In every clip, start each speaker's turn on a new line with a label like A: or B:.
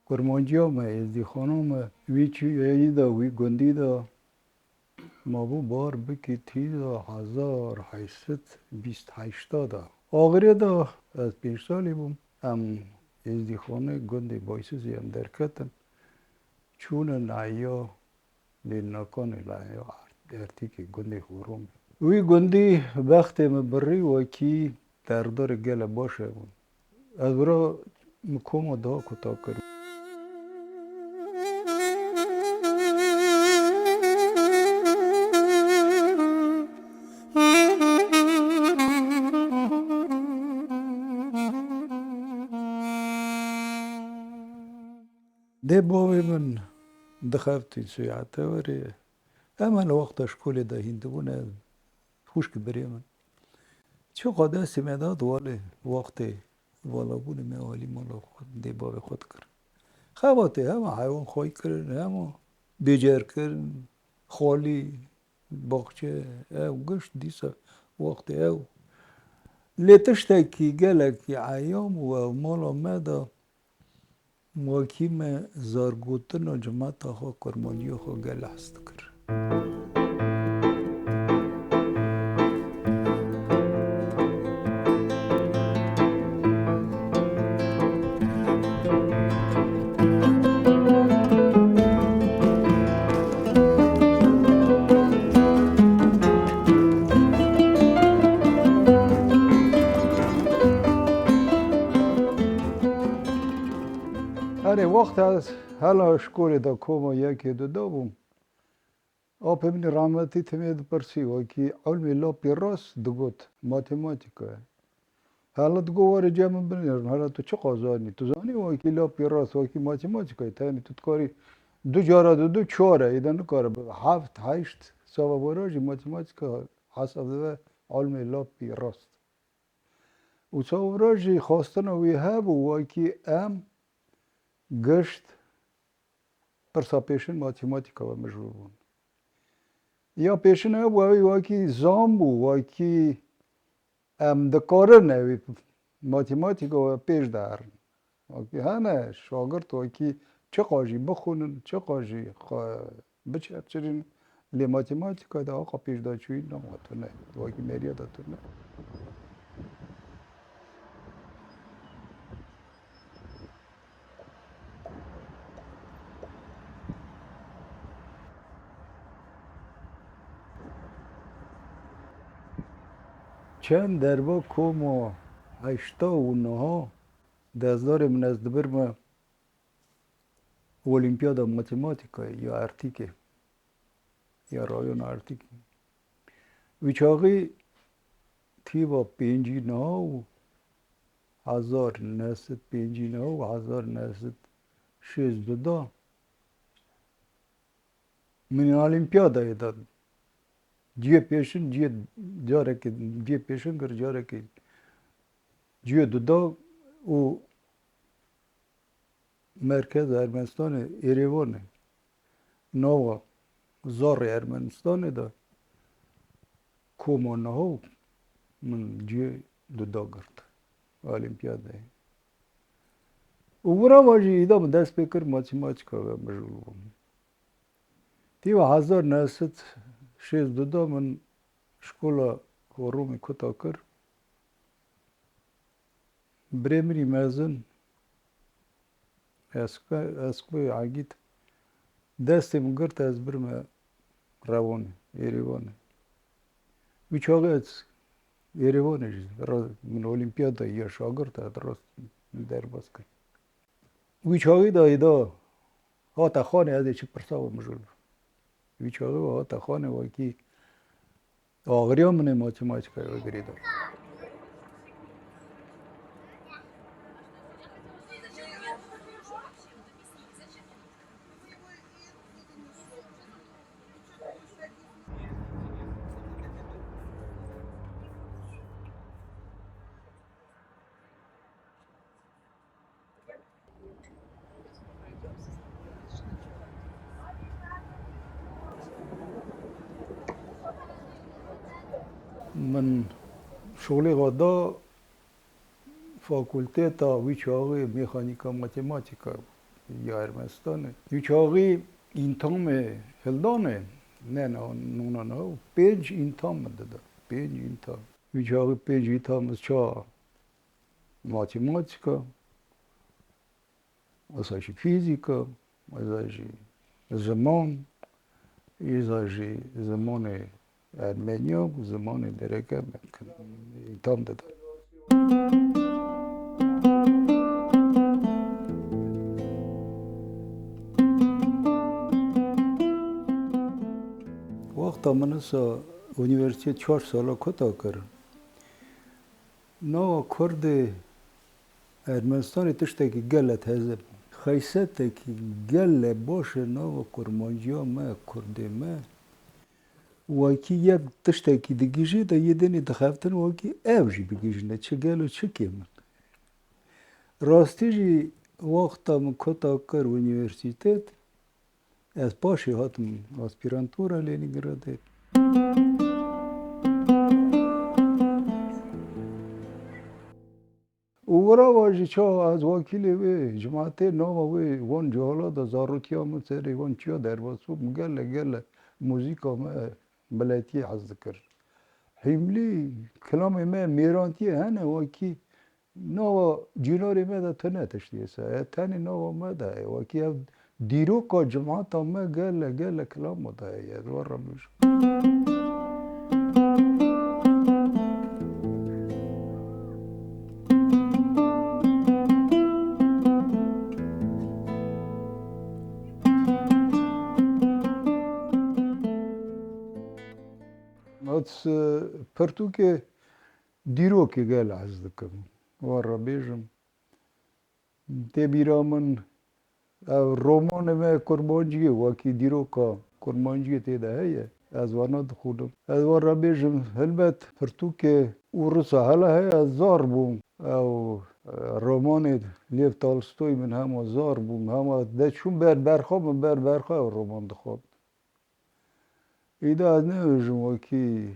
A: کرمانجی ما ازدی خانم وی چی دا وی گندی دا ما بو بار بکی تی دا 1828 دا آخری دا از 5 سالی بوم ام ازدی خانه گندی بایسوزی هم درکتن چون نایا لیناکان لایا ارتی که گندی خوروم وی گندی وقتی مبری و کی دردار گل باشه بون از برا مکوم دا کتا کرد ده باوی من دخفتی سیاحته وری اما وقت اشکول ده هندونه خوش که بری من چه قاده سمیداد والی وقتی والا بونه میوالی مالا خود ده باوی خود کرد خواهده همه حیوان خواهی کرد همه بیجر کرد خالی باغچه او گشت دیسا وقتی او لیتشتا کی گله کی عیام و مالا مدا ماکیم زارگوتن و جماعت ها کرمانی ها گل هست کرد اره وقت از حالا اشکولی دا کوما یکی دو بوم آپ ابن رحمتی تمید پرسی و کی علمی لا پیراس دگوت ماتماتیکا حالا دگو واری جمع بنیرن حالا تو چه قازانی تو زانی و کی لا پیراس و کی ماتماتیکا تانی تو کاری دو جارا دو چهاره ایدن کار 7 8 سوا براجی ماتماتیکا حسب ده علمی لا پیراس و سوا براجی خواستن وی هبو و کی ام گشت پرسا پیشن ماتماتیکا و مجبور بون یا پیشن او واکی زام بو واکی دکاره نوی ماتماتیکا و پیش دارن واکی هنه شاگرد واکی چه قاجی بخونن چه قاجی بچرچرین لی ماتماتیکا دا آقا پیش دا چوی نماتو نه واکی میریا دا تو نه چند دربا کوما 89 دزدار من از دبرم اولیمپیادا ماتماتیکا یا ارتیکه یا رایون ارتیک ویچاقی تی با 59 1959 و 1962 من اولیمپیادا داد جیه پیشن جیه جاره که جیه پیشن کر جاره که جیه دو و مرکز ارمنستان ایریوانه نوا زار ارمنستان دا کومانه ها من جیه دو گرد اولیمپیادا و برا واجی ایدام دست بکر ماتماتیکا و مجبور بوم تی و 1962 من شکولا رومی کتا کر برمری مزن اسکوی عەگید دستی من گرت از برم روانه ایریوانه بیچاقه از ایریوانه من اولیمپیادا یا شاگرد راست در باز کرد بیچاقه دا ایدا هاتا خانه از چی پرسا و مجول بیچاره و هاتا خانه و کی آغری هم منه ماتماتیکا و گریده من شغلی غدا فاکولته تا بیچاره میخانیکا ماتماتیکا یا ارمستانه یوچاقی اینتام هلدانه نه نه 5 اینتام داده 5 اینتام یوچاقی 5 اینتام چا математика ازاشی فیزیکا ازاشی زمان ازاشی زمان ارمنیا زمان درکه اینتام داده وقتا من سا üniversite 4 سالا کتا کرد نو کرد ارمنستان تشتکی گلت هزب خیستکی گل باشه نو کرمانجیا ما کرده ما وکی یک تشتکی دگیجه دا یه دنی دخفتن وکی اوجی بگیجنه چه گل و چه کمن راستی جی وقتا من کتا کر üniversitet از پاشی هاتم آسپیرانتورا لینینگراده ورا واجی چا از وکیلی وی جماعت نام وی وان جالا دا زاروتیا متری وان چیا در واسو گل موزیکا ما بلدی حز ذکر حملی کلام ما میرانتی هنه وکی نو جیناری ما دا تنه تشتیسه تنی نو ما دا وکی دیرو کا جماعت ما گل کلام دا دوار رمش از پرتوک دیرو که گل حز دکم وار بیجم تی بیرامن رومان ما کرمانجی وکی دیرو کا کرمانجی تی ده هیه از وانا دخولم از وار بیجم هلبت پرتوک ورسا هلا هی از زار بوم او رومان لیو تالستوی من همه زار بوم همه ده چون برخواب رومان دخواب ایده از نویجم وکی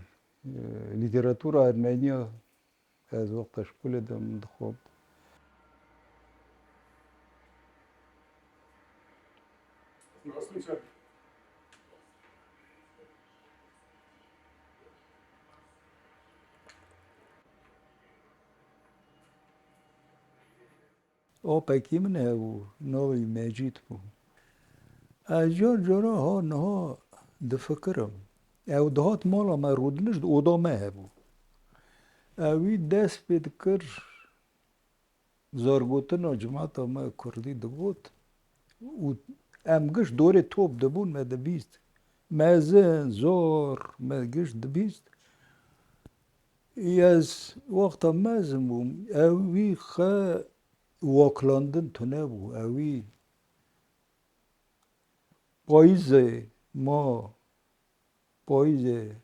A: لیتراتور ارمنیا از وقتش کل دم دخواب او پکی من او نوی مجید بو از جان ها نه دفکرم او دهات مالا ما رودنش او دامه بو اوی دست بید کر زارگوتن جماعت ما کردی دگوت و امگش دور توپ دبون ما دبیست مازن زار ما گش دبیست از وقتا مازن بوم اوی خا واکلاندن تنه بو اوی پاییزه ما پاییزه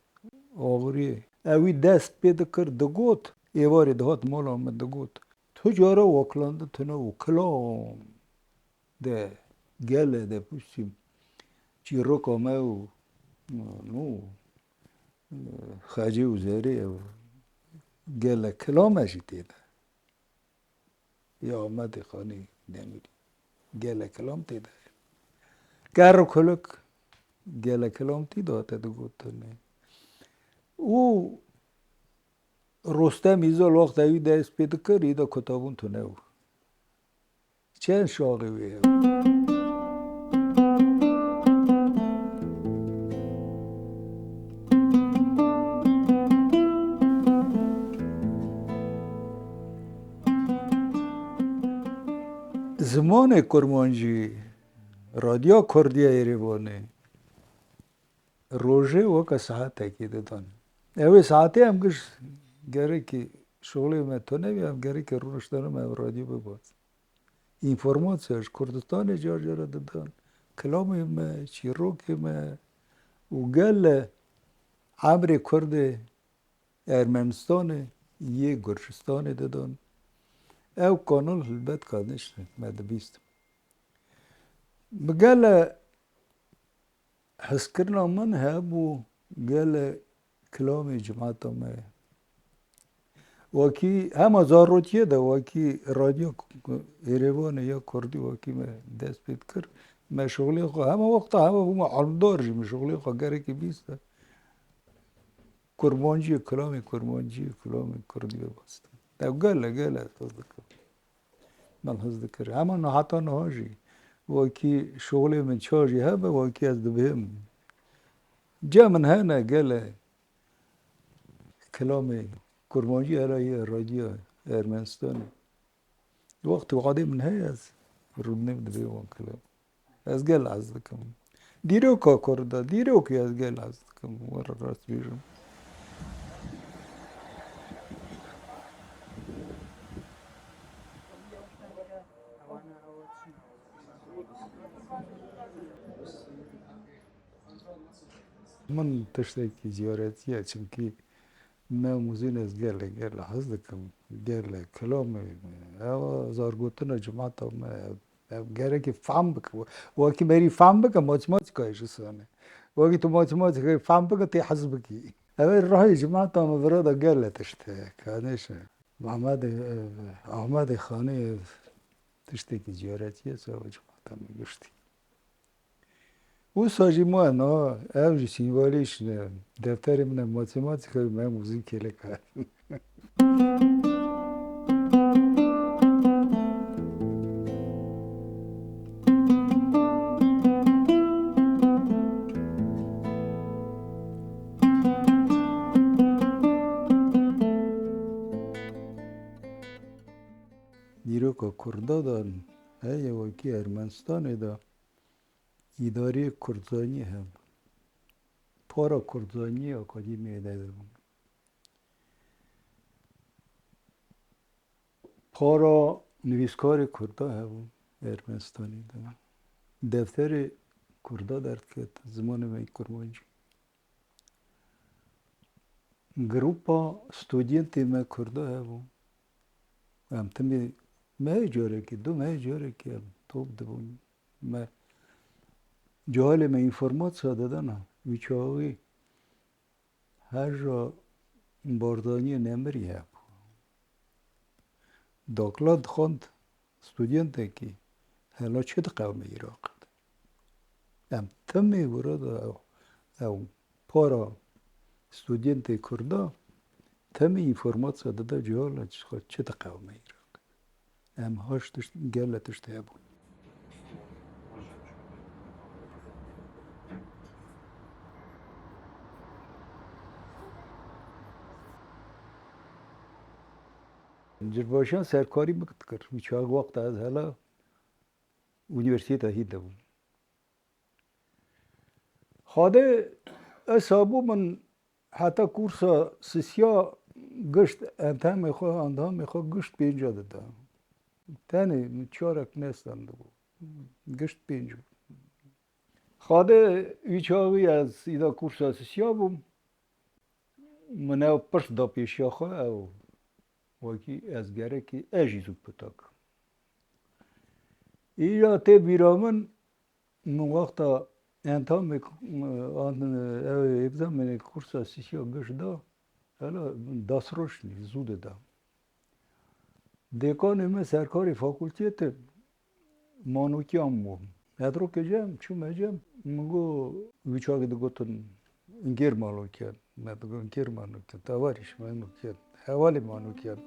A: آوری اوی دست پیدا کرد دگوت ایواری دهات مالا آمد دگوت تو جارا واکلانده تنه و کلام ده گله ده پشتیم چی روک آمه و نو خاجه و زهره و گله کلام اشی تیده یا آمد خانی نمیری گله کلام تیده گر کلک گله کلام تیده آتا دگوت تنه او رستم ایزال وقت اوی دست پیدا کرد ایده کتابون تو نو چند شاقی ویه زمان کرمانجی رادیو کردی ایریوانه روژه وکا ساعته کی دادن اوی ساعته هم گش گره که شغلی من تو نبیم گره که رونشتانم هم رادیو بباد اینفورماتیش کردستان جار دادن کلامی ما چیروکی ما و گل عمر کرد ارمنستان یه گرشستان دادن او کانال البت کانشت مده بیست بگل حس کرنا من هبو گل کلام جماعت ما وکی همه زاروتیه ده وکی رادیو ایروانه یا کردی وکی ما دست پید کرد ما شغلی خو همه وقت همه هم علمدار جیم شغلی خو گره که بیسته کرمانجی کلامی کردی ببستم ده گله من حس ذکر همه نه حتی نهاجی وکی شغلی من چاجی همه وکی از دبهم جا من هنه گله کلامی کرمانجی هرایی رادیو ارمنستانی وقت وقتی من هی از رودنیم دبیوان کلام از گل از دکم دیرو که کرده دیرو که از گل از دکم ور راست بیشم من تشتکی زیارتیه چونکی ما موزین از گل حس دکم گل کلام او زارگوتن جماعت ما گره که فهم بکن وکی مری فهم بکن ماتماتیکایش سانه وکی تو ماتماتیکای فهم بکن تی حس بکی اول راهی جماعت ما برادا گل تشته کانش احمد خانه تشتکی زیارتیه سوا جماعت ما گشتی او ساجی ما نه امری سیمبولیش نه دفتر من ماتماتیکای من موزین کلی کار نیروکا کردا دان هی وکی ارمنستان دا اداره کردزانی هم پارا کردزانی اکادمی دادم پارا نویسکار کردا هم ارمنستانی دا دفتر کردا درد کرد زمان می کرمانجی گروپا ستودینتی ما کردا هم تمی ما جاره که دو ما جاره که توب دبون ما جهال ما اینفورمات ساده دانا ویچاوی هر جا باردانی نمری هم داکلاد خوند ستودینته که هلا چه قوم عراق هم تمی ورد او پارا ستودینته کردا تمی اینفورمات ساده دا جهال چه قوم عراق هم هاش گله تشته بود جرباشان سرکاری بکت کرد میچاق وقت از هلا اونیورسیته هیده بود خاده اصابو من حتی کورسا سسیا گشت انتها میخواه اندها میخواه گشت بینجا داده تاني چارك نستند گشت بینجا خاده ویچاوی از ایدا کورسا سسیا بوم من او پرس دا پیشیا خواه او وکی از گره که اجی زود پتاک ایجا تی بیرامن من وقتا انتها اگزامن کورسا سسیا گشت دا هلا داس روشنی زود دا دیکان ما سرکاری فاکولتیت مانوکیان بوم ادرو که جم چوم جم مگو ویچاگی دگوتن انگیر مالوکیان ما دگو انگیر مانوکیان تاواریش مانوکیان حوالی مانوکیان